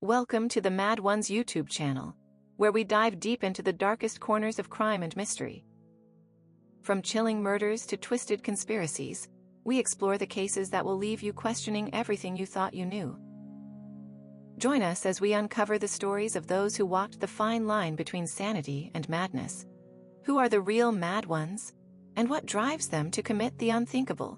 Welcome to the Mad Ones YouTube channel, where we dive deep into the darkest corners of crime and mystery. From chilling murders to twisted conspiracies, we explore the cases that will leave you questioning everything you thought you knew. Join us as we uncover the stories of those who walked the fine line between sanity and madness. Who are the real Mad Ones, and what drives them to commit the unthinkable?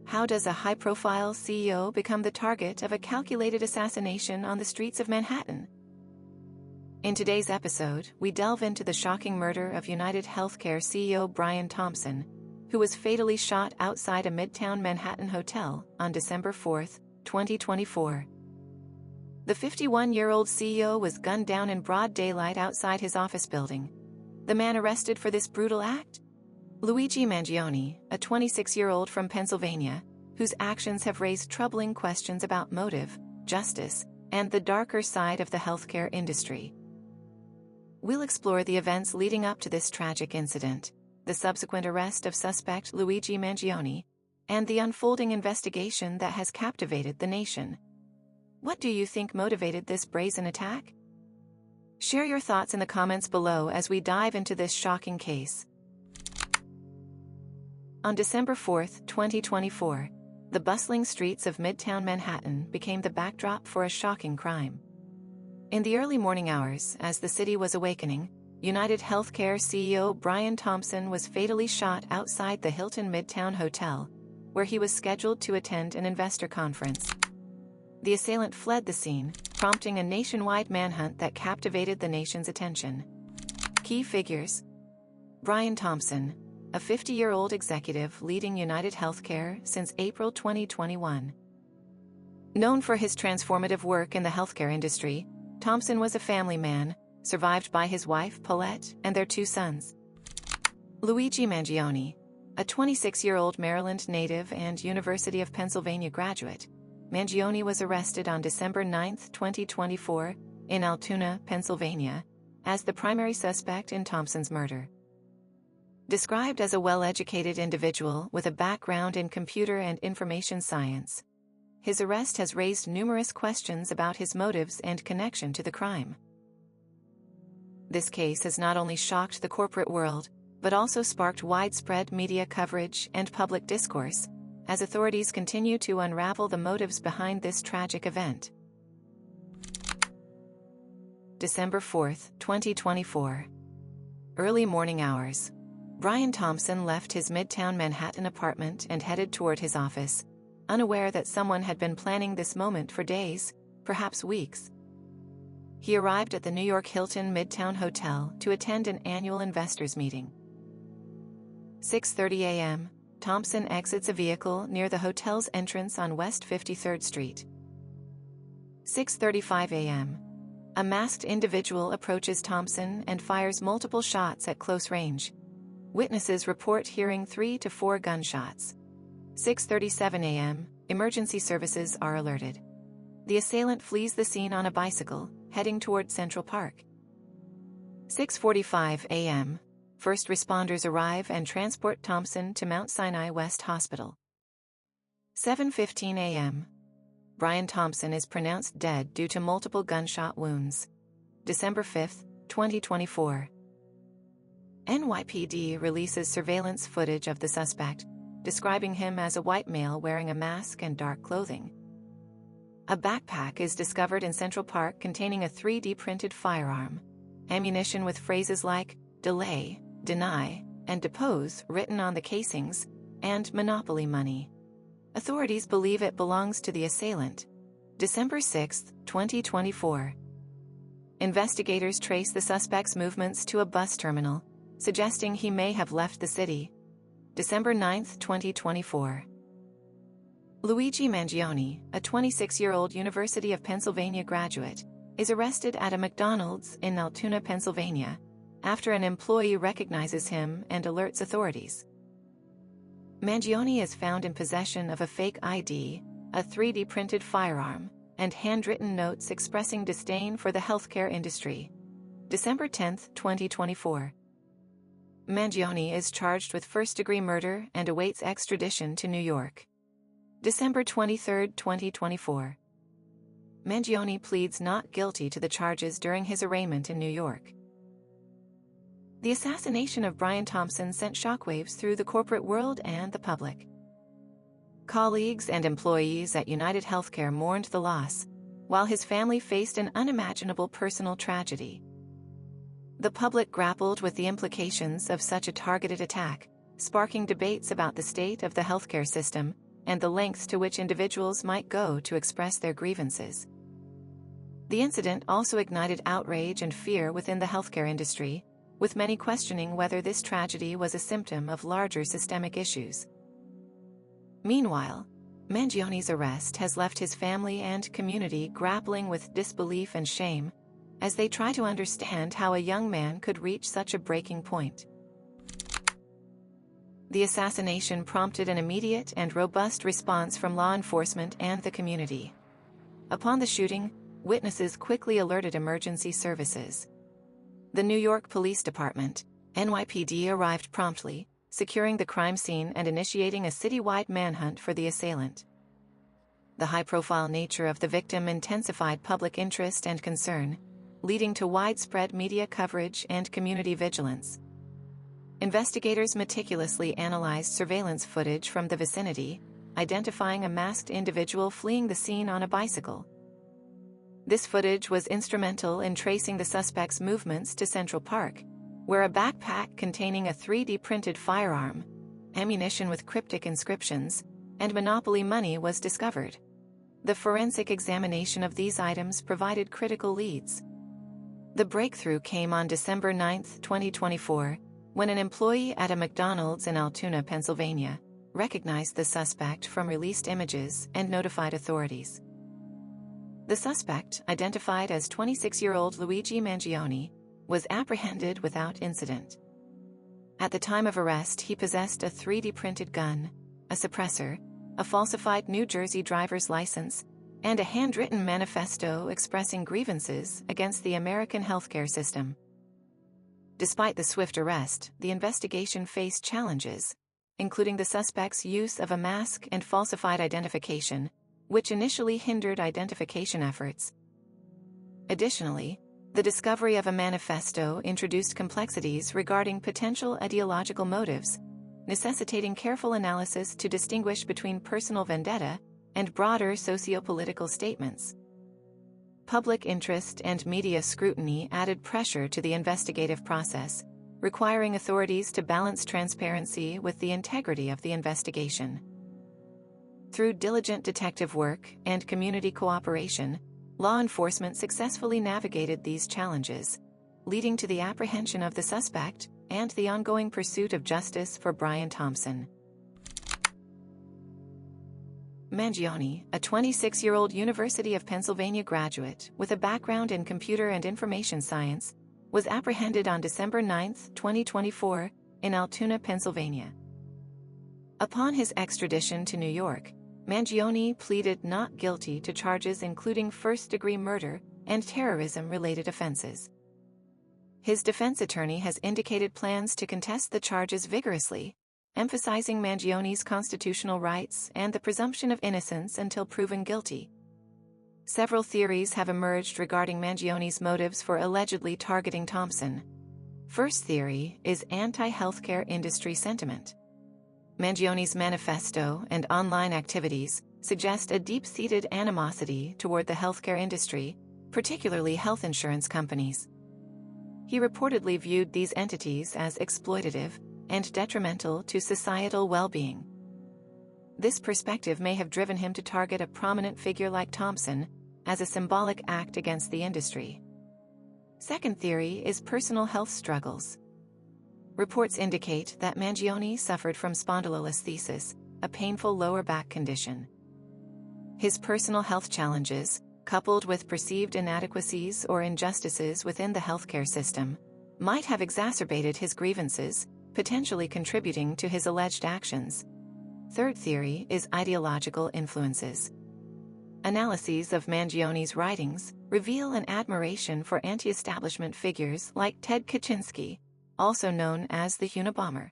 How does a high-profile CEO become the target of a calculated assassination on the streets of Manhattan? In today's episode, we delve into the shocking murder of United Healthcare CEO Brian Thompson, who was fatally shot outside a Midtown Manhattan hotel on December 4, 2024. The 51-year-old CEO was gunned down in broad daylight outside his office building. The man arrested for this brutal act? Luigi Mangione, a 26-year-old from Pennsylvania, whose actions have raised troubling questions about motive, justice, and the darker side of the healthcare industry. We'll explore the events leading up to this tragic incident, the subsequent arrest of suspect Luigi Mangione, and the unfolding investigation that has captivated the nation. What do you think motivated this brazen attack? Share your thoughts in the comments below as we dive into this shocking case. On December 4, 2024, the bustling streets of Midtown Manhattan became the backdrop for a shocking crime. In the early morning hours, as the city was awakening, United Healthcare CEO Brian Thompson was fatally shot outside the Hilton Midtown Hotel, where he was scheduled to attend an investor conference. The assailant fled the scene, prompting a nationwide manhunt that captivated the nation's attention. Key figures: Brian Thompson, a 50-year-old executive leading United Healthcare since April 2021. Known for his transformative work in the healthcare industry, Thompson was a family man, survived by his wife Paulette and their two sons. Luigi Mangione, a 26-year-old Maryland native and University of Pennsylvania graduate, Mangione was arrested on December 9, 2024, in Altoona, Pennsylvania, as the primary suspect in Thompson's murder. Described as a well-educated individual with a background in computer and information science, his arrest has raised numerous questions about his motives and connection to the crime. This case has not only shocked the corporate world, but also sparked widespread media coverage and public discourse, as authorities continue to unravel the motives behind this tragic event. December 4, 2024. Early morning hours. Brian Thompson left his Midtown Manhattan apartment and headed toward his office, unaware that someone had been planning this moment for days, perhaps weeks. He arrived at the New York Hilton Midtown Hotel to attend an annual investors meeting. 6:30 a.m., Thompson exits a vehicle near the hotel's entrance on West 53rd Street. 6:35 a.m., a masked individual approaches Thompson and fires multiple shots at close range. Witnesses report hearing 3 to 4 gunshots. 6:37 a.m., emergency services are alerted. The assailant flees the scene on a bicycle, heading toward Central Park. 6:45 a.m., first responders arrive and transport Thompson to Mount Sinai West Hospital. 7:15 a.m., Brian Thompson is pronounced dead due to multiple gunshot wounds. December 5, 2024. NYPD releases surveillance footage of the suspect, describing him as a white male wearing a mask and dark clothing. A backpack is discovered in Central Park containing a 3D printed firearm, ammunition with phrases like delay, deny, and depose written on the casings, and monopoly money. Authorities believe it belongs to the assailant. December 6, 2024. Investigators trace the suspect's movements to a bus terminal, suggesting he may have left the city. December 9, 2024. Luigi Mangione, a 26-year-old University of Pennsylvania graduate, is arrested at a McDonald's in Altoona, Pennsylvania, after an employee recognizes him and alerts authorities. Mangione is found in possession of a fake ID, a 3D printed firearm, and handwritten notes expressing disdain for the healthcare industry. December 10, 2024. Mangione is charged with first-degree murder and awaits extradition to New York. December 23, 2024. Mangione pleads not guilty to the charges during his arraignment in New York. The assassination of Brian Thompson sent shockwaves through the corporate world and the public. Colleagues and employees at United Healthcare mourned the loss, while his family faced an unimaginable personal tragedy. The public grappled with the implications of such a targeted attack, sparking debates about the state of the healthcare system and the lengths to which individuals might go to express their grievances. The incident also ignited outrage and fear within the healthcare industry, with many questioning whether this tragedy was a symptom of larger systemic issues. Meanwhile, Mangione's arrest has left his family and community grappling with disbelief and shame as they try to understand how a young man could reach such a breaking point. The assassination prompted an immediate and robust response from law enforcement and the community. Upon the shooting, witnesses quickly alerted emergency services. The New York Police Department, NYPD, arrived promptly, securing the crime scene and initiating a citywide manhunt for the assailant. The high-profile nature of the victim intensified public interest and concern, leading to widespread media coverage and community vigilance. Investigators meticulously analyzed surveillance footage from the vicinity, identifying a masked individual fleeing the scene on a bicycle. This footage was instrumental in tracing the suspect's movements to Central Park, where a backpack containing a 3D printed firearm, ammunition with cryptic inscriptions, and Monopoly money was discovered. The forensic examination of these items provided critical leads. The breakthrough came on December 9, 2024, when an employee at a McDonald's in Altoona, Pennsylvania, recognized the suspect from released images and notified authorities. The suspect, identified as 26-year-old Luigi Mangione, was apprehended without incident. At the time of arrest, he possessed a 3D printed gun, a suppressor, a falsified New Jersey driver's license, and a handwritten manifesto expressing grievances against the American healthcare system. Despite the swift arrest, the investigation faced challenges, including the suspect's use of a mask and falsified identification, which initially hindered identification efforts. Additionally, the discovery of a manifesto introduced complexities regarding potential ideological motives, necessitating careful analysis to distinguish between personal vendetta and broader socio-political statements. Public interest and media scrutiny added pressure to the investigative process, requiring authorities to balance transparency with the integrity of the investigation. Through diligent detective work and community cooperation, law enforcement successfully navigated these challenges, leading to the apprehension of the suspect and the ongoing pursuit of justice for Brian Thompson. Mangione, a 26-year-old University of Pennsylvania graduate with a background in computer and information science, was apprehended on December 9, 2024, in Altoona, Pennsylvania. Upon his extradition to New York, Mangione pleaded not guilty to charges including first-degree murder and terrorism-related offenses. His defense attorney has indicated plans to contest the charges vigorously, emphasizing Mangione's constitutional rights and the presumption of innocence until proven guilty. Several theories have emerged regarding Mangione's motives for allegedly targeting Thompson. First theory is anti-healthcare industry sentiment. Mangione's manifesto and online activities suggest a deep-seated animosity toward the healthcare industry, particularly health insurance companies. He reportedly viewed these entities as exploitative and detrimental to societal well-being. This perspective may have driven him to target a prominent figure like Thompson as a symbolic act against the industry. Second theory is personal health struggles. Reports indicate that Mangione suffered from spondylolisthesis, a painful lower back condition. His personal health challenges, coupled with perceived inadequacies or injustices within the healthcare system, might have exacerbated his grievances, potentially contributing to his alleged actions. Third theory is ideological influences. Analyses of Mangione's writings reveal an admiration for anti-establishment figures like Ted Kaczynski, also known as the Unabomber.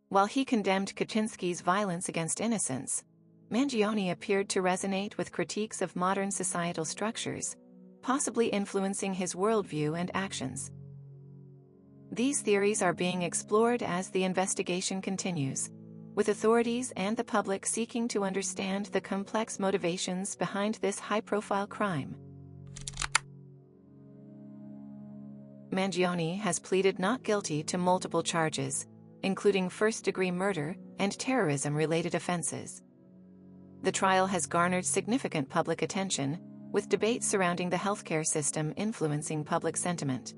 While he condemned Kaczynski's violence against innocents, Mangione appeared to resonate with critiques of modern societal structures, possibly influencing his worldview and actions. These theories are being explored as the investigation continues, with authorities and the public seeking to understand the complex motivations behind this high-profile crime. Mangione has pleaded not guilty to multiple charges, including first-degree murder and terrorism-related offenses. The trial has garnered significant public attention, with debates surrounding the healthcare system influencing public sentiment.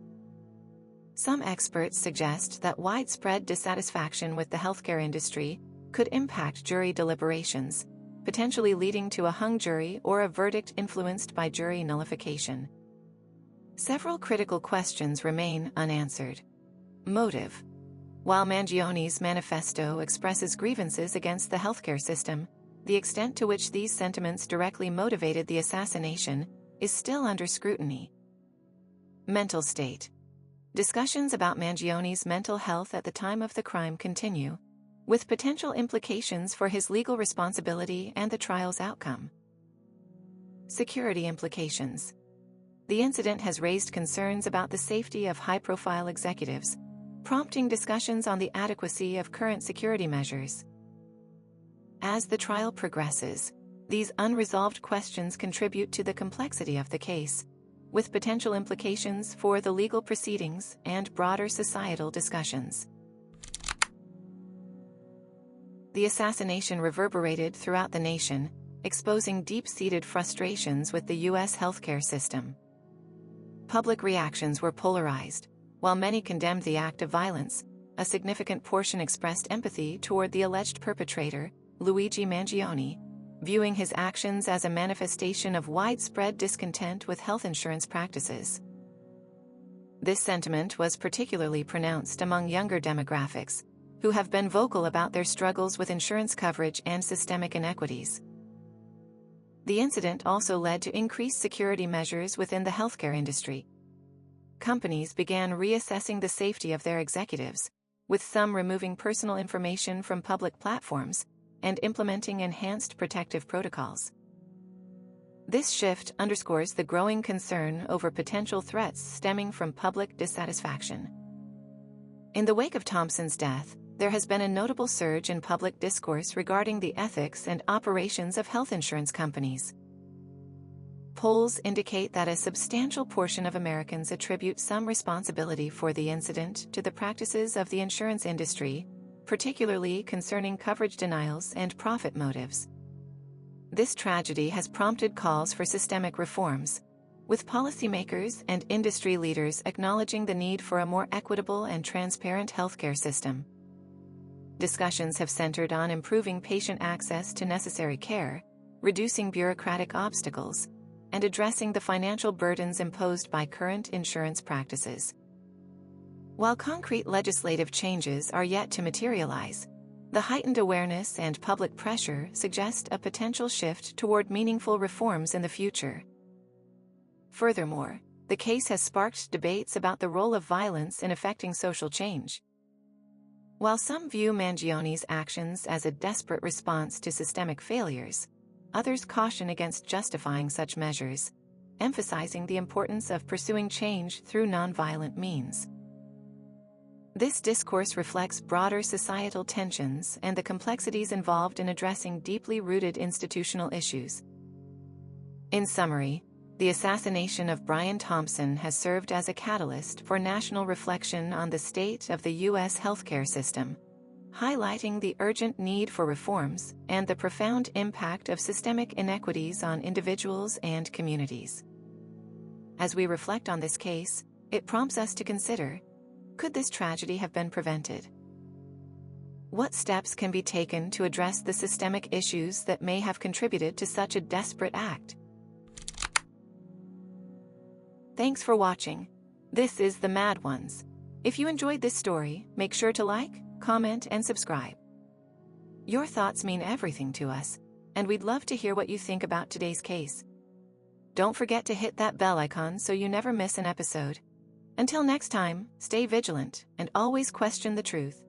Some experts suggest that widespread dissatisfaction with the healthcare industry could impact jury deliberations, potentially leading to a hung jury or a verdict influenced by jury nullification. Several critical questions remain unanswered. Motive. While Mangione's manifesto expresses grievances against the healthcare system, the extent to which these sentiments directly motivated the assassination is still under scrutiny. Mental state. Discussions about Mangione's mental health at the time of the crime continue, with potential implications for his legal responsibility and the trial's outcome. Security implications. The incident has raised concerns about the safety of high-profile executives, prompting discussions on the adequacy of current security measures. As the trial progresses, these unresolved questions contribute to the complexity of the case, with potential implications for the legal proceedings and broader societal discussions. The assassination reverberated throughout the nation, exposing deep-seated frustrations with the U.S. healthcare system. Public reactions were polarized. While many condemned the act of violence, a significant portion expressed empathy toward the alleged perpetrator, Luigi Mangione, viewing his actions as a manifestation of widespread discontent with health insurance practices. This sentiment was particularly pronounced among younger demographics, who have been vocal about their struggles with insurance coverage and systemic inequities. The incident also led to increased security measures within the healthcare industry. Companies began reassessing the safety of their executives, with some removing personal information from public platforms and implementing enhanced protective protocols. This shift underscores the growing concern over potential threats stemming from public dissatisfaction. In the wake of Thompson's death, there has been a notable surge in public discourse regarding the ethics and operations of health insurance companies. Polls indicate that a substantial portion of Americans attribute some responsibility for the incident to the practices of the insurance industry, particularly concerning coverage denials and profit motives. This tragedy has prompted calls for systemic reforms, with policymakers and industry leaders acknowledging the need for a more equitable and transparent healthcare system. Discussions have centered on improving patient access to necessary care, reducing bureaucratic obstacles, and addressing the financial burdens imposed by current insurance practices. While concrete legislative changes are yet to materialize, the heightened awareness and public pressure suggest a potential shift toward meaningful reforms in the future. Furthermore, the case has sparked debates about the role of violence in affecting social change. While some view Mangione's actions as a desperate response to systemic failures, others caution against justifying such measures, emphasizing the importance of pursuing change through nonviolent means. This discourse reflects broader societal tensions and the complexities involved in addressing deeply rooted institutional issues. In summary, the assassination of Brian Thompson has served as a catalyst for national reflection on the state of the U.S. healthcare system, highlighting the urgent need for reforms and the profound impact of systemic inequities on individuals and communities. As we reflect on this case, it prompts us to consider: could this tragedy have been prevented? What steps can be taken to address the systemic issues that may have contributed to such a desperate act? Thanks for watching. This is The Mad Ones. If you enjoyed this story, make sure to like, comment, and subscribe. Your thoughts mean everything to us, and we'd love to hear what you think about today's case. Don't forget to hit that bell icon so you never miss an episode. Until next time, stay vigilant and always question the truth.